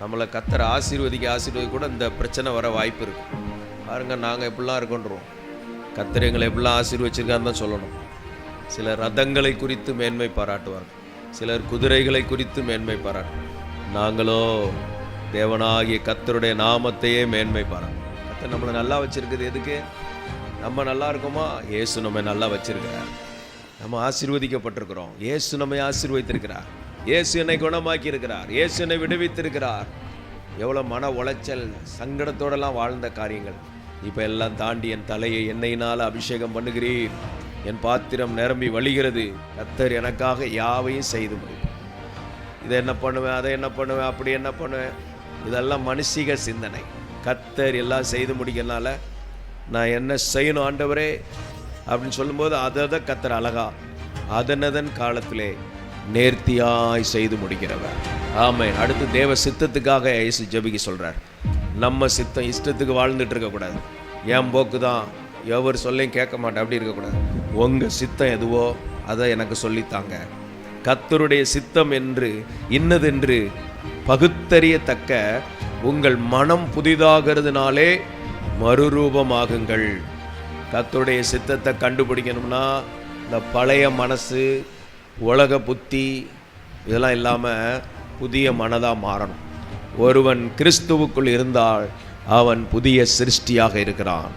நம்மளை கத்தரை ஆசீர்வதிக்க கூட இந்த பிரச்சனை வர வாய்ப்பு இருக்குது. பாருங்க, நாங்கள் எப்படிலாம் இருக்கோன்றோம். கத்தர் எங்களை எப்படிலாம் ஆசீர்வச்சிருக்கான்னு தான் சொல்லணும். சிலர் ரதங்களை குறித்து மேன்மை பாராட்டுவார்கள், சிலர் குதிரைகளை குறித்து மேன்மை பாராட்டுவார்கள். நாங்களோ தேவனாகிய கத்தருடைய நாமத்தையே மேன்மை பாராட்டும். கத்தர் நம்மளை நல்லா வச்சிருக்குது எதுக்கு? நம்ம நல்லா இருக்கோமா? இயேசு நம்மை நல்லா வச்சிருக்கிறார். நம்ம ஆசீர்வதிக்கப்பட்டிருக்கிறோம். இயேசு நம்மை ஆசீர்வதித்திருக்கிறார். இயேசு என்னை குணமாக்கி இருக்கிறார். இயேசு என்னை விடுவித்திருக்கிறார். எவ்வளோ மன உளைச்சல் சங்கடத்தோடலாம் வாழ்ந்த காரியங்கள் இப்போ எல்லாம் தாண்டி என் தலையை எண்ணெயினால் அபிஷேகம் பண்ணுகிறீர், என் பாத்திரம் நிரம்பி வழிகிறது. கத்தர் எனக்காக யாவையும் செய்து முடியும். இதை என்ன பண்ணுவேன், அதை என்ன பண்ணுவேன், அப்படி என்ன பண்ணுவேன், இதெல்லாம் மனுஷிக சிந்தனை. கத்தர் எல்லாம் செய்து முடிக்கிறதுனால நான் என்ன செய்யணும் ஆண்டவரே அப்படின்னு சொல்லும்போது அதை கத்தர் அழகா அதனதன் காலத்திலே நேர்த்தியாய் செய்து முடிக்கிறவர். ஆமென். அடுத்து தேவ சித்தத்துக்காக இயேசு ஜெபிக்க சொல்றார். நம்ம சித்தம் இஷ்டத்துக்கு வாழ்ந்துட்டு இருக்கக்கூடாது. என் போக்கு தான், எவர் சொல்லையும் கேட்க மாட்டேன் அப்படி இருக்கக்கூடாது. உங்கள் சித்தம் எதுவோ அதை எனக்கு சொல்லித்தாங்க. கர்த்தருடைய சித்தம் என்று இன்னதென்று பகுத்தறியத்தக்க உங்கள் மனம் புதிதாகிறதுனாலே மறுரூபமாகுங்கள். கர்த்தருடைய சித்தத்தை கண்டுபிடிக்கணும்னா இந்த பழைய மனசு, உலக புத்தி இதெல்லாம் இல்லாமல் புதிய மனதாக மாறணும். ஒருவன் கிறிஸ்துவுக்குள் இருந்தால் அவன் புதிய சிருஷ்டியாக இருக்கிறான்.